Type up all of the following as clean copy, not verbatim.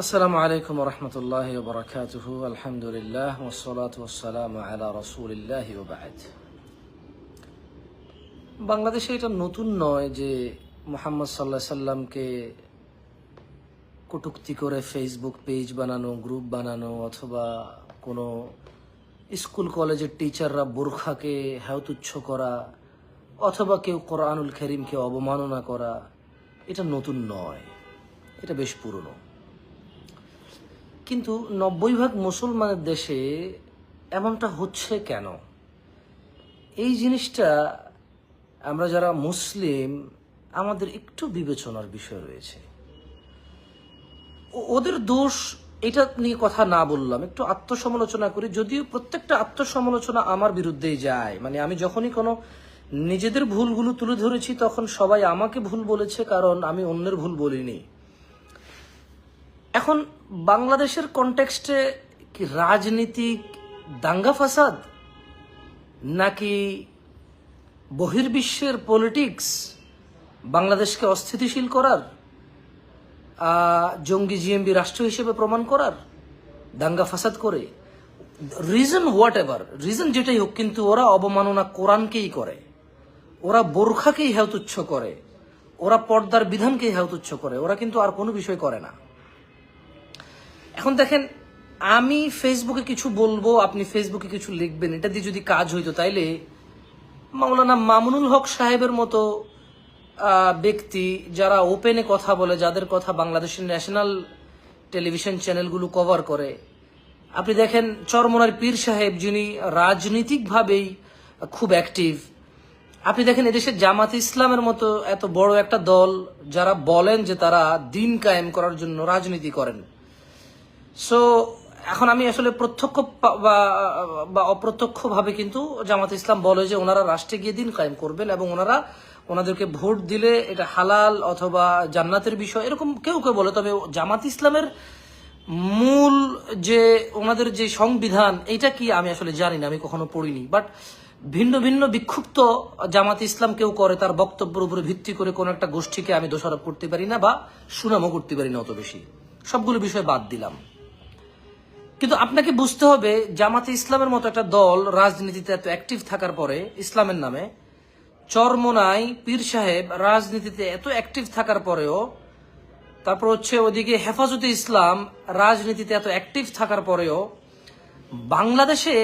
আসসালামু আলাইকুম রহমতুল্লাহ বরকাতুহু আলহামদুলিল্লাহ ওয়াসসালাতু ওয়াসসালামু আলা রাসূলিল্লাহি ওয়া বা'দ। বাংলাদেশে এটা নতুন নয় যে মুহাম্মদ সাল্লাল্লাহু আলাইহি সাল্লামকে কটূক্তি করে ফেসবুক পেজ বানানো, গ্রুপ বানানো, অথবা কোনো স্কুল কলেজের টিচাররা বোরখাকে হেয়তুচ্ছ করা, অথবা কেউ কোরআনুল কারীমকে অবমাননা করা, এটা নতুন নয়, এটা বেশ পুরনো। কিন্তু 90% মুসলমানের দেশে এমনটা হচ্ছে কেন? এই জিনিসটা আমরা যারা মুসলিম আমাদের একটু বিবেচনার বিষয় রয়েছে। ওদের দোষ এটা নিয়ে কথা না বললাম, একটু আত্মসমালোচনা করি। যদিও প্রত্যেকটা আত্মসমালোচনা আমার বিরুদ্ধেই যায়, মানে আমি যখনই কোনো নিজেদের ভুলগুলো তুলে ধরেছি তখন সবাই আমাকে ভুল বলেছে, কারণ আমি অন্যের ভুল বলিনি। এখন বাংলাদেশের কনটেক্সটে কি রাজনীতিক দাঙ্গা ফাসাদ, নাকি বহির্বিশ্বের পলিটিক্স বাংলাদেশকে অস্থিতিশীল করার, জঙ্গি জিএমবি রাষ্ট্র হিসেবে প্রমাণ করার, দাঙ্গা ফাসাদ করে, রিজন হোয়াট এভার, রিজন যেটাই হোক, কিন্তু ওরা অবমাননা কোরআনকেই করে, ওরা বোরখাকেই হেয়তুচ্ছ করে, ওরা পর্দার বিধানকেই হেয়তুচ্ছ করে, ওরা কিন্তু আর কোনো বিষয় করে না। এখন দেখেন, আমি ফেসবুকে কিছু বলবো, আপনি ফেসবুকে কিছু লিখবেন, এটা দিয়ে যদি কাজ হইতো তাইলে মাওলানা মামুনুল হক সাহেবের মতো ব্যক্তি যারা ওপেনে কথা বলে, যাদের কথা বাংলাদেশের ন্যাশনাল টেলিভিশন চ্যানেলগুলো কভার করে, আপনি দেখেন চরমোনার পীর সাহেব যিনি রাজনীতিকভাবেই খুব অ্যাক্টিভ, আপনি দেখেন এদেশের জামাতে ইসলামের মতো এত বড় একটা দল যারা বলেন যে তারা দিন কায়েম করার জন্য রাজনীতি করেন। সো এখন আমি আসলে প্রত্যক্ষ বা অপ্রত্যক্ষভাবে কিন্তু জামাতে ইসলাম বলে যে ওনারা রাষ্ট্রে গিয়ে দিন কায়েম করবেন এবং ওনাদেরকে ভোট দিলে এটা হালাল অথবা জান্নাতের বিষয়, এরকম কেউ কেউ বলে। তবে জামাতে ইসলামের মূল যে ওনাদের যে সংবিধান, এইটা কি আমি আসলে জানি না, আমি কখনো পড়িনি। বাট ভিন্ন ভিন্ন বিক্ষুব্ধ জামাতে ইসলাম কেউ করে, তার বক্তব্যের উপরে ভিত্তি করে কোন একটা গোষ্ঠীকে আমি দোষারোপ করতে পারি না বা সুনামও করতে পারি না অত বেশি। সবগুলো বিষয় বাদ দিলাম। কিন্তু আপনাকে বুঝতে হবে, জামাতে ইসলামের মতো একটা দল রাজনীতিতে এত অ্যাক্টিভ থাকার পরে, ইসলামের নামে চরমোনাই পীর সাহেব রাজনীতিতে এত অ্যাক্টিভ থাকার পরেও, তারপর হচ্ছে ওদিকে হেফাজতে ইসলাম রাজনীতিতে এত অ্যাক্টিভ থাকার পরেও, বাংলাদেশে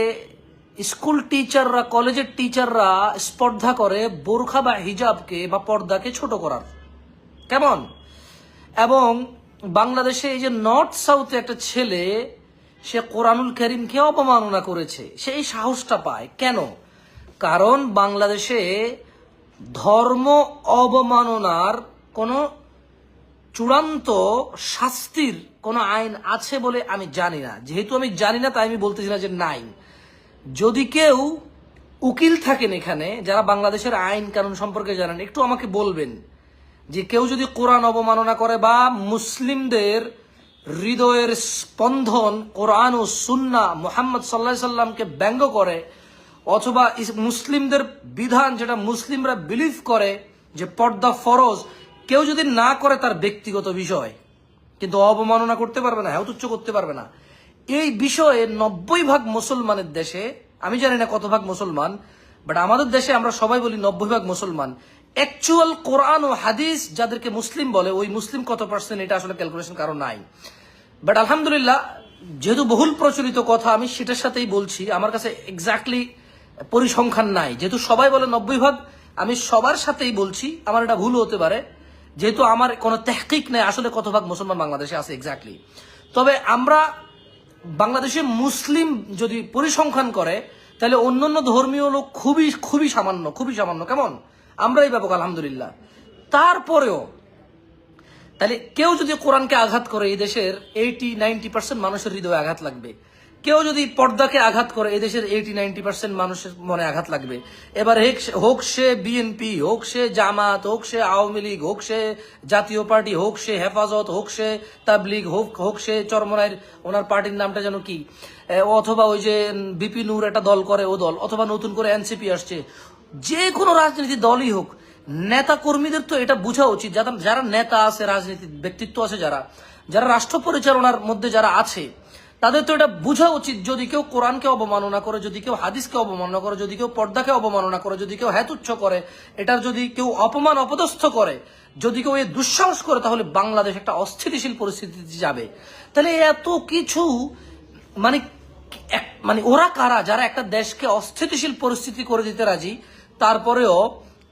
স্কুল টিচাররা, কলেজের টিচাররা স্পর্ধা করে বোরখা বা হিজাবকে বা পর্দাকে ছোট করার। কেমন? এবং বাংলাদেশে এই যে নর্থ সাউথে একটা ছেলে, সে কোরআনুল কারীমকে অবমাননা করেছে, সে এই সাহসটা পায় কেন? কারণ বাংলাদেশে ধর্ম অবমাননার কোনো চূড়ান্ত শাস্তির কোনো আইন আছে বলে আমি জানি না। যেহেতু আমি জানি না, তাই আমি বলতেছি না যে নাই। যদি কেউ উকিল থাকেন এখানে, যারা বাংলাদেশের আইন কানুন সম্পর্কে জানেন, একটু আমাকে বলবেন যে কেউ যদি কোরআন অবমাননা করে বা মুসলিমদের হৃদয়ের স্পন্দন কোরআন ও সুন্নাহ মুহাম্মদ সাল্লাল্লাহু আলাইহি সাল্লামকে ব্যঙ্গ করে, অথবা মুসলিমদের বিধান যেটা মুসলিমরা বিলিভ করে যে পর্দা ফরজ, কেউ যদি না করে তার ব্যক্তিগত বিষয়, কিন্তু অবমাননা করতে পারবে না, হেয়তুচ্ছ করতে পারবে না। এই বিষয়ে 90% মুসলমানের দেশে, আমি জানি না কত ভাগ মুসলমান, বাট আমাদের দেশে আমরা সবাই বলি 90% মুসলমান। অ্যাকচুয়াল কোরআন ও হাদিস যাদেরকে মুসলিম বলে, ওই মুসলিম কত পার্সেন্ট এটা আসলে ক্যালকুলেশন কারো নাই। বাট আলহামদুলিল্লাহ, যেহেতু বহুল প্রচলিত কথা, আমি সেটার সাথেই বলছি। আমার কাছে এক্স্যাক্টলি পরিসংখ্যান নাই, যেহেতু সবাই বলে 90%, আমি সবার সাথেই বলছি। আমার এটা ভুল হতে পারে, যেহেতু আমার কোনো তাহকিক নেই আসলে কত ভাগ মুসলমান বাংলাদেশে আছে এক্স্যাক্টলি। তবে আমরা বাংলাদেশে মুসলিম যদি পরিসংখ্যান করে, তাহলে অন্যান্য ধর্মীয় লোক খুবই খুবই সামান্য, খুবই সামান্য। কেমন? আমরাই ব্যাপক আলহামদুলিল্লাহ। তারপরেও তাহলে কেউ যদি কোরআনকে আঘাত করে, এই দেশের 80-90% মানুষের হৃদয়ে আঘাত লাগবে। কেউ যদি পর্দাকে আঘাত করে, এই দেশের 80-90% মানুষের মনে আঘাত লাগবে। এবার হোক সে বিএনপি, হোক সে জামাত, হোক সে আওয়ামী লীগ, হোক সে জাতীয় পার্টি, হোক সে হেফাজত, হোক সে তাবলিগ, হোক সে চরমনাইয়ের ওনার পার্টির নামটা যেন কি, অথবা ওই যে বিপি নূর একটা দল করে ও দল, অথবা নতুন করে এনসিপি আসছে, যে কোনো রাজনীতি দলই হোক, নেতা কর্মীদের তো এটা বোঝা উচিত, যারা নেতা আছে, রাজনীতির ব্যক্তিত্ব আছে যারা, যারা রাষ্ট্র পরিচালনার মধ্যে যারা আছে তাদের তো এটা বোঝা উচিত, যদি কেউ কোরআনকে অবমাননা করে, যদি কেউ হাদিসকে অবমাননা করে, যদি কেউ পর্দাকে অবমাননা করে, যদি কেউ তুচ্ছ করে, এটার যদি কেউ অপমান অপদস্থ করে, যদি কেউ এ দুঃসাহস করে, তাহলে বাংলাদেশ একটা অস্থিতিশীল পরিস্থিতিতে যাবে। তাহলে এত কিছু মানে মানে ওরা কারা যারা একটা দেশকে অস্থিতিশীল পরিস্থিতি করে দিতে রাজি, তারপরেও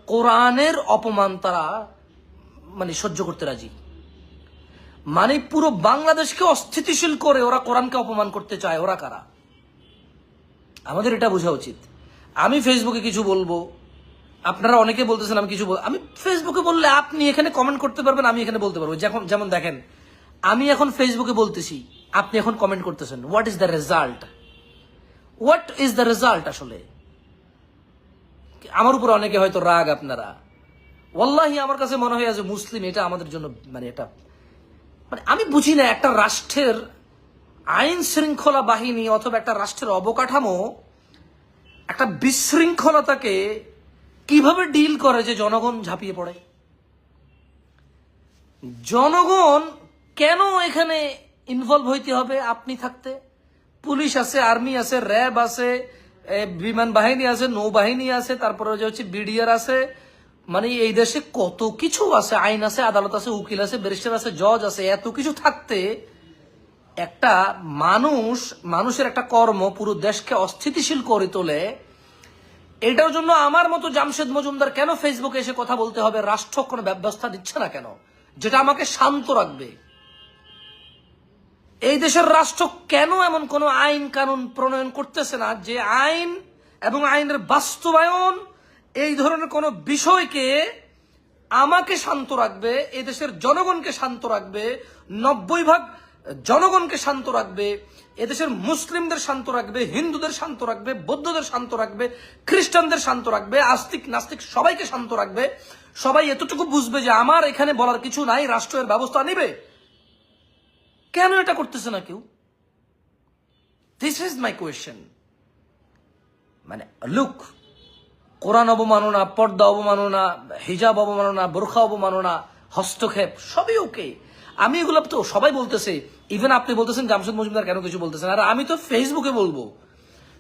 কোরআনের অপমান তারা মানে সহ্য করতে রাজি? মানে পুরো বাংলাদেশকে অস্থিতিশীল করে ওরা কোরআনকে অপমান করতে চায়, ওরা কারা? আমাদের এটা বোঝা উচিত। আমি ফেসবুকে কিছু বলবো, আপনারা অনেকে বলতেছেন আমি কিছু আমি ফেসবুকে বললে আপনি এখানে কমেন্ট করতে পারবেন, আমি এখানে বলতে পারবো। যেমন দেখেন, আমি এখন ফেসবুকে বলতেছি, আপনি এখন কমেন্ট করতেছেন। What is the result? What is the result? আসলে আমার উপর অনেকে হয়তো রাগ আপনারা, ওয়াল্লাহি আমার কাছে মনে হয় যে মুসলিম এটা আমাদের জন্য মানে এটা মানে আমি বুঝি না, একটা রাষ্ট্রের আইন শৃঙ্খলা বাহিনী অথবা একটা রাষ্ট্রের অবকাঠামো একটা বিশৃঙ্খলতাকে কিভাবে ডিল করে যে জনগণ ঝাঁপিয়ে পড়ে। জনগণ কেন এখানে ইনভলভ হইতে হবে? আপনি থাকতে পুলিশ আছে, আর্মি আছে, র্যাব আছে, বিমান বাহিনী আছে, নৌবাহিনী আছে, তারপরে হচ্ছে বিডিআর আছে, মানে এই দেশে কত কিছু আছে, আইন আছে, আদালত আছে, উকিল আছে, ব্যারিস্টার আছে, জজ আছে। এত কিছু থাকতে একটা মানুষের একটা কর্ম পুরো দেশকে অস্থিতিশীল করে তোলে। এটার জন্য আমার মতো জামশেদ মজুমদার কেন ফেসবুকে এসে কথা বলতে হবে? রাষ্ট্র কোনো ব্যবস্থা দিচ্ছে না কেন যেটা আমাকে শান্ত রাখবে? এই দেশের রাষ্ট্র কেন এমন কোন আইন কানুন প্রণয়ন করতেছে না যে আইন এবং আইনের বাস্তবায়ন এই ধরনের কোন বিষয়কে আমাকে শান্ত রাখবে, এই দেশের জনগণকে শান্ত রাখবে, 90% জনগণকে শান্ত রাখবে, এদেশের মুসলিমদের শান্ত রাখবে, হিন্দুদের শান্ত রাখবে, বৌদ্ধদের শান্ত রাখবে, খ্রিস্টানদের শান্ত রাখবে, আস্তিক নাস্তিক সবাইকে শান্ত রাখবে। সবাই এতটুকু বুঝবে যে আমার এখানে বলার কিছু নাই, রাষ্ট্রের ব্যবস্থা নিবে। কেন এটা করতেছে না কেউ? This is my question. মানে লুক, কোরআন অবমাননা, পর্দা অবমাননা, হিজাব অবমাননা, বোরখা অবমাননা, হস্তক্ষেপ সবই ওকে। আমি এগুলো তো সবাই বলতেছে, ইভেন আপনি বলতেছেন জামশেদ মজুমদার কেন কিছু বলতেছেন, আর আমি তো ফেসবুকে বলবো।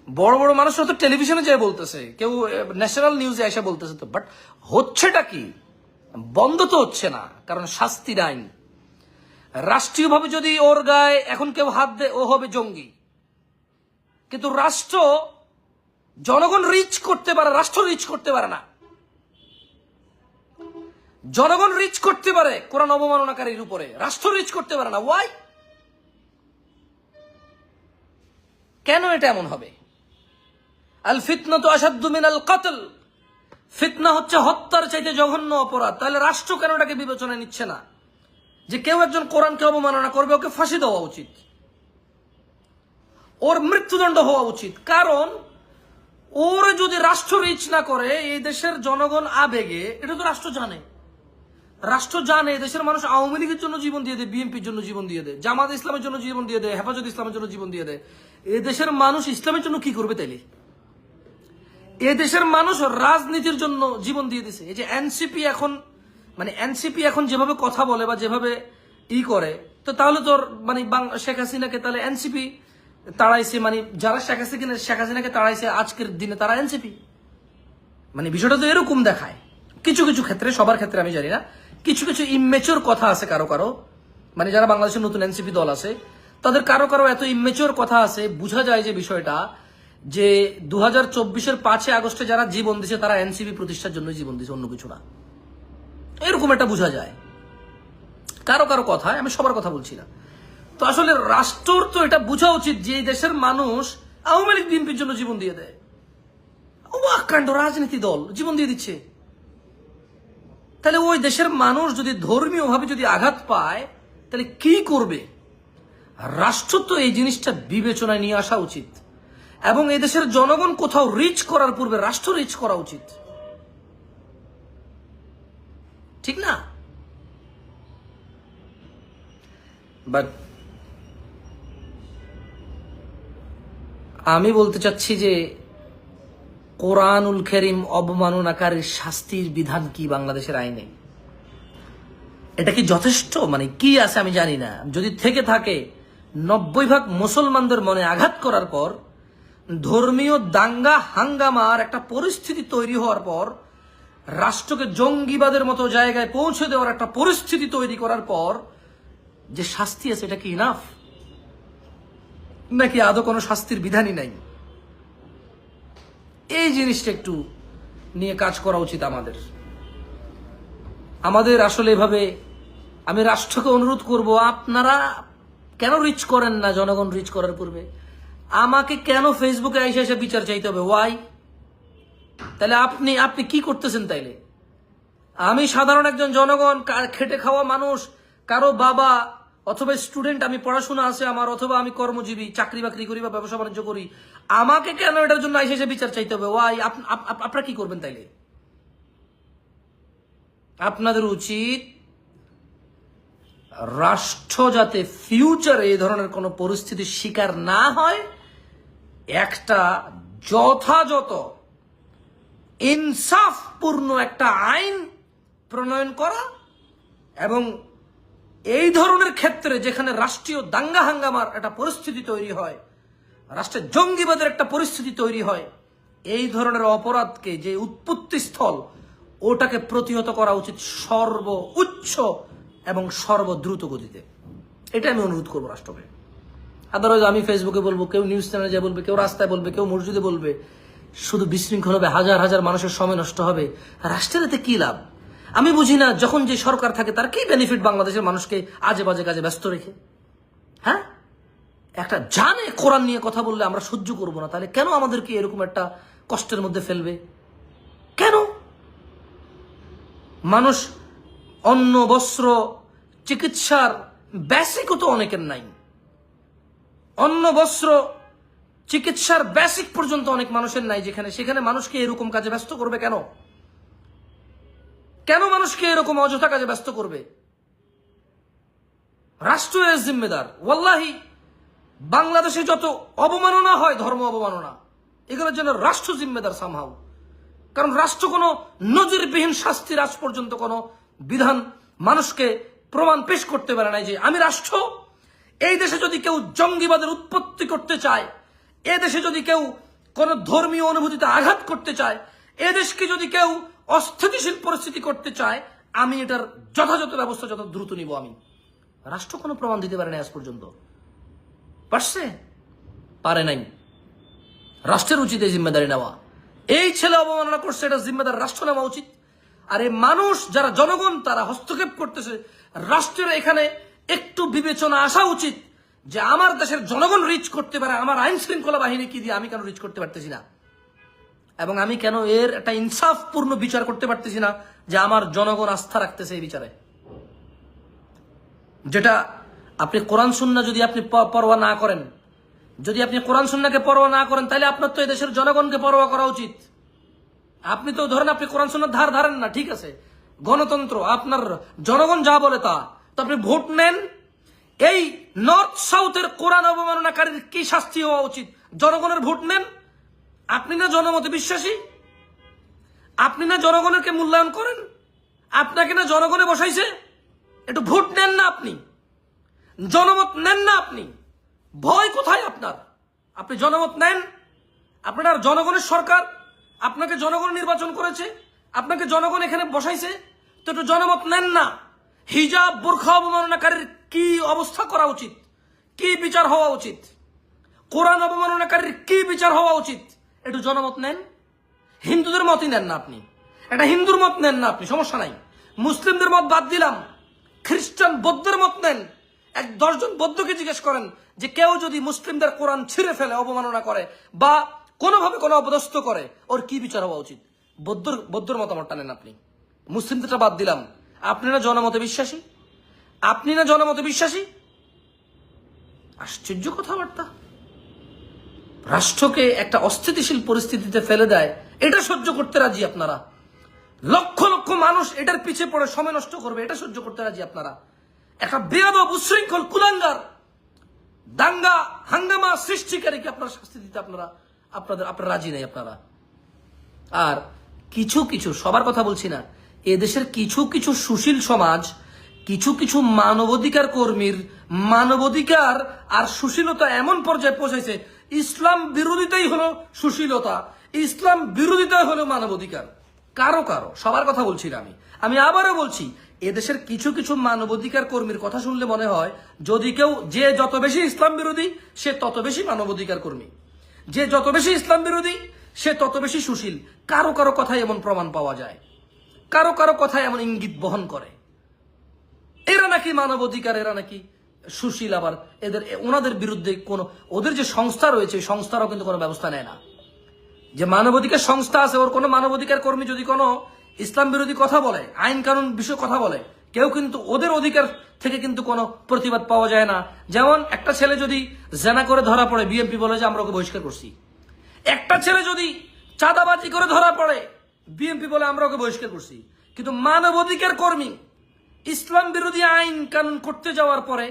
বড় বড় মানুষরা তো টেলিভিশনে যেয়ে বলতেছে, কেউ ন্যাশনাল নিউজে এসে বলতেছে। তো বাট হচ্ছেটা কি? বন্ধ তো হচ্ছে না, কারণ শাস্তির আইন। রাষ্ট্রীয়ভাবে যদি ওর গায়ে এখন কেউ হাত দেয়, ও হবে জঙ্গি। কিন্তু রাষ্ট্র জনগণ রিচ করতে পারে, রাষ্ট্র রিচ করতে পারে না। জনগণ রিচ করতে পারে কোরআন অবমাননাকারীর উপরে, রাষ্ট্র রিচ করতে পারে না। ওয়াই? কেন এটা এমন হবে? আল ফিতনাতু আশাদ্দু মিনাল কতল। ফিতনা হচ্ছে হত্যার চাইতে জঘন্য অপরাধ। তাহলে রাষ্ট্র কেন এটাকে বিবেচনায় নিচ্ছে না? যে কেউ একজন কোরআনকে অবমাননা করবে, ওকে ফাঁসি দেওয়া উচিত, ওর মৃত্যুদণ্ড হওয়া উচিত। কারণ ওর যদি রাষ্ট্র রিচ না করে, এই দেশের জনগণ আবেগে, এটা তো রাষ্ট্র জানে। রাষ্ট্র জানে দেশের মানুষ আওয়ামী লীগের জন্য জীবন দিয়ে দেয়, বিএনপির জন্য জীবন দিয়ে দেয়, জামাত ইসলামের জন্য জীবন দিয়ে দেয়, হেফাজত ইসলামের জন্য জীবন দিয়ে দেয়। এই দেশের মানুষ ইসলামের জন্য কি করবে তাইলে? এই দেশের মানুষ রাজনীতির জন্য জীবন দিয়ে দিছে। এই যে এনসিপি এখন মানে এনসিপি এখন যেভাবে কথা বলে বা যেভাবে করে, তো তাহলে তোর মানে শেখ হাসিনাকে তাহলে এনসিপি তাড়াইছে, মানে যারা শেখ হাসিনাকে তাড়াইছে আজকের দিনে তারা এনসিপি। মানে বিষয়টা তো এরকম দেখায় কিছু কিছু ক্ষেত্রে, সবার ক্ষেত্রে আমি জানি না। কিছু কিছু ইমেচুর কথা আছে কারো কারো, মানে যারা বাংলাদেশের নতুন এনসিপি দল আছে তাদের কারো কারো এত ইমেচুর কথা আছে, বোঝা যায় যে বিষয়টা যে 2024-এর 5 আগস্টে যারা জীবন দিছে তারা এনসিপি প্রতিষ্ঠার জন্য জীবন দিছে, অন্য কিছু না। এরকম একটা বোঝা যায় কারো কারো কথা, আমি সবার কথা বলছি না। তো আসলে রাষ্ট্রর তো এটা বোঝা উচিত যে এই দেশের মানুষ আওয়ামী লীগ বিএনপির জন্য জীবন দিয়ে দেয়। ওয়াকাণ্ড রাজনীতি দল জীবন দিয়ে দিচ্ছে। তাহলে ওই দেশের মানুষ যদি ধর্মীয় ভাবে যদি আঘাত পায়, তাহলে কি করবে? রাষ্ট্র তো এই জিনিসটা বিবেচনায় নিয়ে আসা উচিত, এবং এই দেশের জনগণ কোথাও রিচ করার পূর্বে রাষ্ট্র রিচ করা উচিত, ঠিক না? বাট আমি বলতে চাচ্ছি যে কোরআনুল কারীম অবমাননাকারীর শাস্তির বিধান কি বাংলাদেশের আইনে? এটা কি যথেষ্ট? মানে কি আছে আমি জানি না। যদি থেকে থাকে 90% মুসলমানদের মনে আঘাত করার পর, ধর্মীয় দাঙ্গা হাঙ্গামার একটা পরিস্থিতি তৈরি হওয়ার পর, রাষ্ট্রকে জঙ্গিবাদের মতো জায়গায় পৌঁছে দেওয়ার একটা পরিস্থিতি তৈরি করার পর যে শাস্তি আছে, এটা কি ইনাফ? নাকি আদৌ কোনো শাস্তির বিধানই নাই? এই জিনিসটা একটু নিয়ে কাজ করা উচিত আমাদের আসলে এভাবে। আমি রাষ্ট্রকে অনুরোধ করব, আপনারা কেন রিচ করেন না? জনগণ রিচ করার পূর্বে আমাকে কেন ফেসবুকে এসে বিচার চাইতে হবে? ওয়াই? তাহলে আপনি কি করতেছেন? তাইলে আমি সাধারণ একজন জনগণ, খেটে খাওয়া মানুষ, কারো বাবা অথবা স্টুডেন্ট, আমি পড়াশোনা আছে আমার, অথবা আমি কর্মজীবী, চাকরি বাকরি করি বা ব্যবসা বাণিজ্য করি, আমাকে কেন এটার জন্য এসে বিচার চাইতে হবে? ওয়াই? আপনারা কি করবেন তাইলে? আপনাদের উচিত রাষ্ট্র যাতে ফিউচারে এই ধরনের কোনো পরিস্থিতির শিকার না হয়, একটা যথাযথ ইনসাফপূর্ণ একটা আইন প্রণয়ন করা, এবং এই ধরনের ক্ষেত্রে যেখানে রাষ্ট্রীয় দাঙ্গা হাঙ্গামার একটা পরিস্থিতি তৈরি হয়, রাষ্ট্রের জঙ্গিবাদের একটা পরিস্থিতি তৈরি হয়, এই ধরনের অপরাধকে যে উৎপত্তি স্থল, ওটাকে প্রতিহত করা উচিত সর্বোচ্চ এবং সর্বদ্রুত গতিতে। এটা আমি অনুরোধ করবো রাষ্ট্রকে। আদারওয়াইজ আমি ফেসবুকে বলবো, কেউ নিউজ চ্যানেলে যা বলবে, কেউ রাস্তায় বলবে, কেউ মসজিদে বলবে, শুধু বিশৃঙ্খল হবে, হাজার হাজার মানুষের সময় নষ্ট হবে। রাষ্ট্রের এতে কি লাভ? আমি বুঝি না, যখন যে সরকার থাকে তার কি বেনিফিট বাংলাদেশের মানুষকে আজে বাজে কাজে ব্যস্ত রেখে? হ্যাঁ, একটা জানে কোরআন নিয়ে কথা বললে আমরা সহ্য করবো না, তাহলে কেন আমাদেরকে এরকম একটা কষ্টের মধ্যে ফেলবে? কেন? মানুষ অন্ন, বস্ত্র, চিকিৎসার বেসিকও তো অনেকের নাই। অন্ন, বস্ত্র, চিকিৎসার বেসিক পর্যন্ত অনেক মানুষের নাই, সেখানে মানুষকে এরকম কাজে ব্যস্ত করবে কেন? কেন মানুষকে এরকম অযথা কাজে ব্যস্ত করবে? রাষ্ট্র এর জিম্মেদার। ওয়াল্লাহি, বাংলাদেশে যত অবমাননা হয়, ধর্ম অবমাননা, এগুলোর জন্য রাষ্ট্র জিম্মেদার সামহাউ। কারণ রাষ্ট্র কোনো নজিরবিহীন শাস্তির আজ পর্যন্ত কোনো বিধান মানুষকে প্রমাণ পেশ করতে পারে নাই যে আমি রাষ্ট্র। এই দেশে যদি কেউ জঙ্গিবাদের উৎপত্তি করতে চায়, এ দেশে যদি কেউ কোন ধর্মীয় অনুভূতিতে আঘাত করতে চায়, এ দেশকে যদি কেউ অস্থিতিশীল পরিস্থিতি করতে চায়, আমি এটার যথাযথ ব্যবস্থা যত দ্রুত নিব। আমি রাষ্ট্র কোনো প্রমাণ দিতে পারে নাই আজ পর্যন্ত। পারছে? পারে নাই। রাষ্ট্রের উচিত এই জিম্মেদারি নেওয়া। এই ছেলে অবমাননা করছে, এটা জিম্মেদার রাষ্ট্র নেওয়া উচিত। আর এই মানুষ যারা জনগণ, তারা হস্তক্ষেপ করতেছে, রাষ্ট্রের এখানে একটু বিবেচনা আসা উচিত যে আমার দেশের জনগণ রিচ করতে পারে, আমার আইন শৃঙ্খলা বাহিনী কি দিয়ে আমি কেন রিচ করতে পারতেছি না, এবং আমি কেন এর একটা ইনসাফপূর্ণ বিচার করতে পারতেছি না যে আমার জনগণ আস্থা রাখতেছে এই বিচারে। যেটা আপনি কোরআন সুন্নাহ যদি আপনি পরোয়া না করেন, যদি আপনি কোরআন সুন্নাহকে পরোয়া না করেন, তাহলে আপনার তো এই দেশের জনগণকে পরোয়া করা উচিত। আপনি তো ধরেন আপনি কোরআন সুন্নাহর ধার ধারেন না, ঠিক আছে, গণতন্ত্র, আপনার জনগণ যা বলে তা, তো আপনি ভোট নেন। এই নর্থ সাউথের কোরআন অবমাননাকারীর কি শাস্তি হওয়া উচিত? জনগণের ভোট নেন। আপনি না জনমতে বিশ্বাসী? আপনি না জনগণকে মূল্যায়ন করেন? আপনাকে না জনগণে বসাইছে? একটু ভোট নেন না আপনি, জনমত নেন না আপনি। ভয় কোথায় আপনার? আপনি জনমত নেন। আপনার জনগণের সরকার, আপনাকে জনগণ নির্বাচন করেছে, আপনাকে জনগণ এখানে বসাইছে, তো একটু জনমত নেন না। হিজাব, বোরখা অবমাননাকারীর কি অবস্থা করা উচিত, কি বিচার হওয়া উচিত, কোরআন অবমাননাকারীর কি বিচার হওয়া উচিত, একটু জনমত নেন। হিন্দুদের মতই নেন না আপনি, একটা হিন্দুর মত নেন না আপনি, সমস্যা নাই। মুসলিমদের মত বাদ দিলাম, খ্রিস্টান, বৌদ্ধের মত নেন। 10 জন বৌদ্ধকে জিজ্ঞেস করেন যে কেউ যদি মুসলিমদের কোরআন ছিঁড়ে ফেলে, অবমাননা করে বা কোনোভাবে কোনো অপদস্থ করে, ওর কি বিচার হওয়া উচিত? বৌদ্ধর মতামতটা নেন আপনি। মুসলিমদেরটা বাদ দিলাম। আপনি না জনমতে বিশ্বাসী? আপনি না জনমতে বিশ্বাসী? আশ্চর্য কথাবার্তা। রাষ্ট্রকে একটা অস্থিতিশীল পরিস্থিতিতে ফেলে দেয়, এটা সহ্য করতে রাজি আপনারা? লক্ষ লক্ষ মানুষ এটার পিছে পড়ে সময় নষ্ট করবে, এটা সহ্য করতে রাজি আপনারা? একটা বেয়াদব, উশৃঙ্খল, কুলাঙ্গার, দাঙ্গা হাঙ্গামা সৃষ্টিকারীকে আপনারা শাস্তি দিতে আপনারা রাজি নেই আপনারা। আর কিছু কিছু, সবার কথা বলছি না, এদেশের কিছু কিছু সুশীল সমাজ কিছু কিছু মানবাধিকার কর্মীর মানবাধিকার আর সুশীলতা এমন পর্যায়ে পৌঁছেছে, ইসলাম বিরোধিতাই হলো সুশীলতা, ইসলাম বিরোধিতাই হলো মানবাধিকার। কারো কারো, সবার কথা বলছি না আমি আবারও বলছি, এদেশের কিছু কিছু মানবাধিকার কর্মীর কথা শুনলে মনে হয় যদি কেউ, যে যত বেশি ইসলাম বিরোধী সে তত বেশি মানবাধিকার কর্মী, যে যত বেশি ইসলাম বিরোধী সে তত বেশি সুশীল। কারো কারো কথায় এমন প্রমাণ পাওয়া যায়, কারো কারো কথায় এমন ইঙ্গিত বহন করে এরা নাকি মানবাধিকার, এরা নাকি সুশীল। আবার ওনাদের বিরুদ্ধে কোন, ওদের যে সংস্থা রয়েছে সংস্থারও কিন্তু কোনো ব্যবস্থা নেয় না। যে মানবাধিকার সংস্থা আছে, ওর কোনো মানবাধিকার কর্মী যদি কোনো ইসলাম বিরোধী কথা বলে, আইন কানুন বিষয়ে কথা বলে, কেউ কিন্তু ওদের অধিকার থেকে কিন্তু কোনো প্রতিবাদ পাওয়া যায় না। যেমন একটা ছেলে যদি জেনা করে ধরা পড়ে, বিএনপি বলে যে আমরা ওকে বহিষ্কার করছি। একটা ছেলে যদি চাঁদাবাজি করে ধরা পড়ে, বিএনপি বলে আমরা ওকে বহিষ্কার করছি। কিন্তু মানবাধিকার কর্মী ইসলাম বিরোধী আইন কানুন করতে যাওয়ার পরে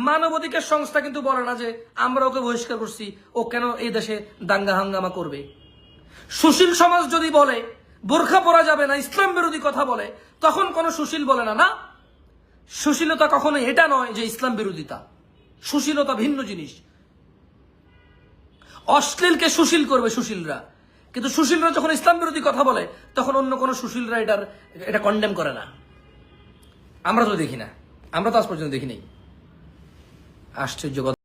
মানবাধিকার সংস্থা কিন্তু বলে না যে আমরা ওকে বহিষ্কার করছি, ও কেন এই দেশে দাঙ্গা হাঙ্গামা করবে। সুশীল সমাজ যদি বলে বোরখা পরা যাবে না, ইসলাম বিরোধী কথা বলে, তখন কোনো সুশীল বলে না, না সুশীলতা কখনো এটা নয় যে ইসলাম বিরোধিতা। সুশীলতা ভিন্ন জিনিস। অশ্লীলকে সুশীল করবে সুশীলরা, কিন্তু সুশীলরা যখন ইসলাম বিরোধী কথা বলে তখন অন্য কোনো সুশীলরা এটা কন্ডেম করে না। আমরা তো দেখি না, আমরা তো আজ পর্যন্ত দেখি নাই। আশ্চর্য কথা।